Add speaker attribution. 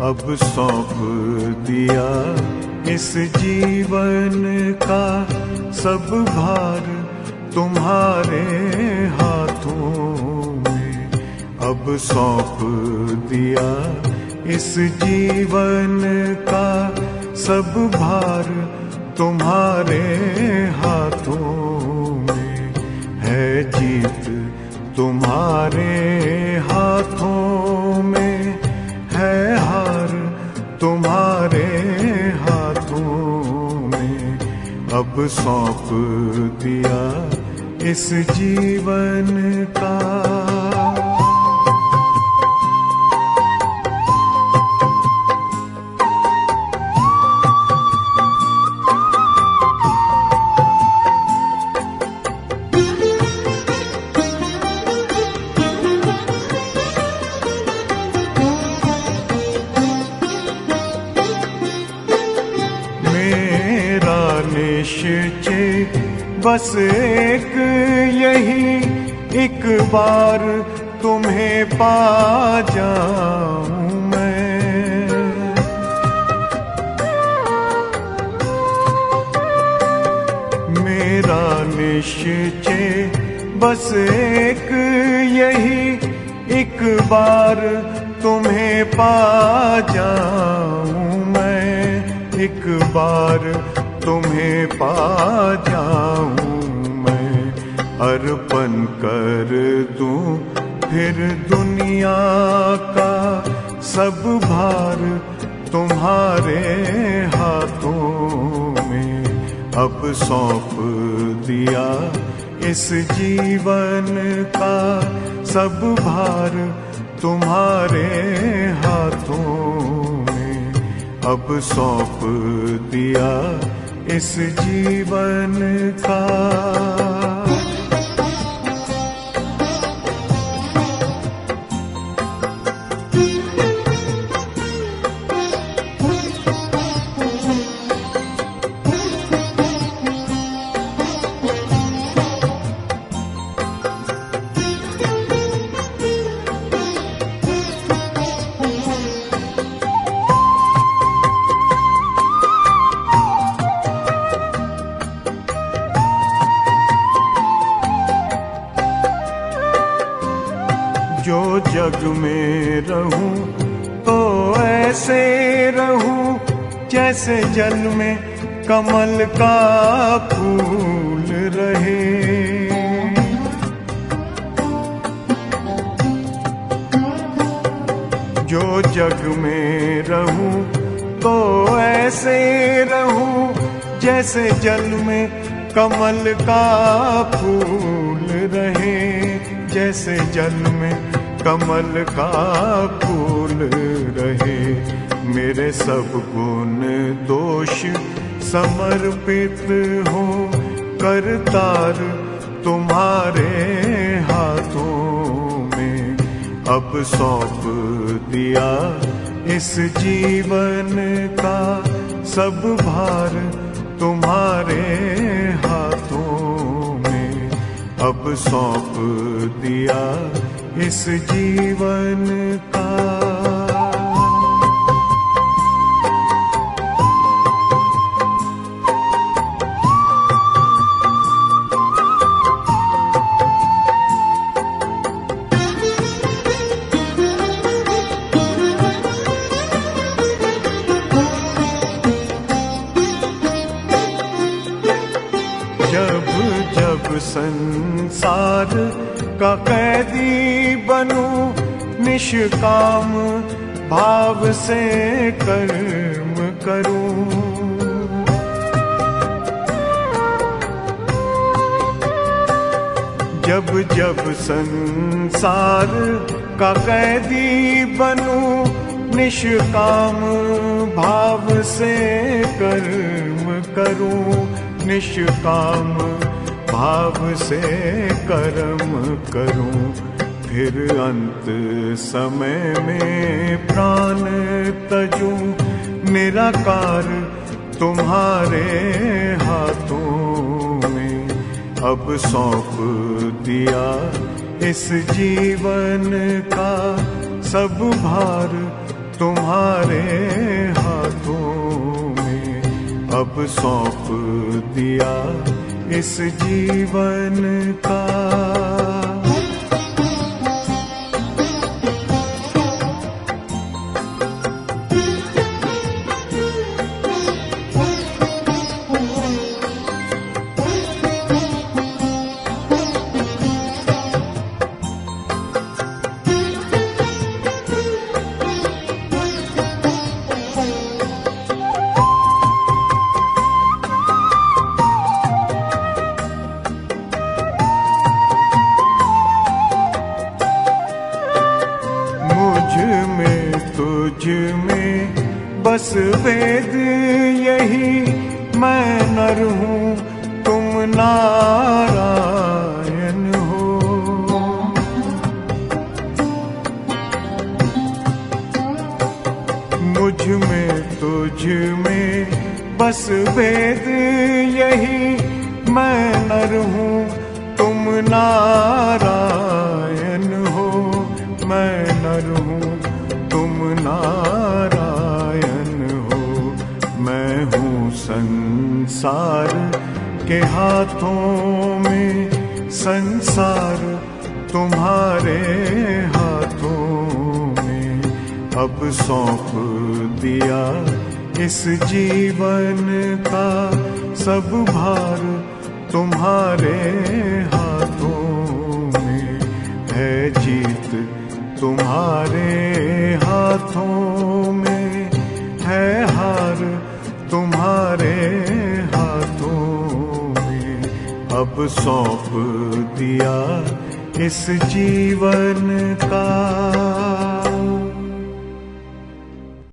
Speaker 1: अब सौंप दिया इस जीवन का सब भार तुम्हारे हाथों में। अब सौंप दिया इस जीवन का सब भार तुम्हारे हाथों में। है जीत तुम्हारे हाथों में, है हार तुम्हारे हाथों में। अब सौंप दिया इस जीवन का। निश्चय बस एक यही, एक बार तुम्हें पा जाऊं मैं। मेरा निश्चय बस एक यही, एक बार तुम्हें पा जाऊं मैं। एक बार तुम्हें पा जाऊं मैं। अर्पण कर दूं फिर दुनिया का सब भार तुम्हारे हाथों में। अब सौंप दिया इस जीवन का सब भार तुम्हारे हाथों में। अब सौंप दिया इस जीवन का। जो जग में रहूं तो ऐसे रहूं जैसे जल में कमल का फूल रहे। जो जग में रहूं तो ऐसे रहूं जैसे जल में कमल का फूल रहे। जैसे जल में कमल का फूल रहे। मेरे सब गुण दोष समर्पित हो करतार तुम्हारे हाथों में। अब सौंप दिया इस जीवन का सब भार तुम्हारे हाथों में। अब सौंप दिया इस जीवन का। जब जब संसार का कैदी बनूं, निष्काम भाव से कर्म करूं। जब जब संसार का कैदी बनूं, निष्काम भाव से कर्म करूं। निष्काम भाव से कर्म करूं। फिर अंत समय में प्राण तजूं, निराकार तुम्हारे हाथों में। अब सौंप दिया इस जीवन का सब भार तुम्हारे हाथों में अब सौंप दिया इस जीवन का। तुझ में बस वेद यही, मैं नर हूँ तुम नारायण हो। मुझ में तुझ में बस वेद यही, मैं नर हूँ तुम नारायण हो। मैं नर हूँ तुम नारायण हो। मैं हूँ संसार के हाथों में, संसार तुम्हारे हाथों में अब सौंप दिया इस जीवन का। सब भार तुम्हारे हाथों में है, जीत तुम्हारे हाथों में है, हार तुम्हारे हाथों में अब सौंप दिया इस जीवन का।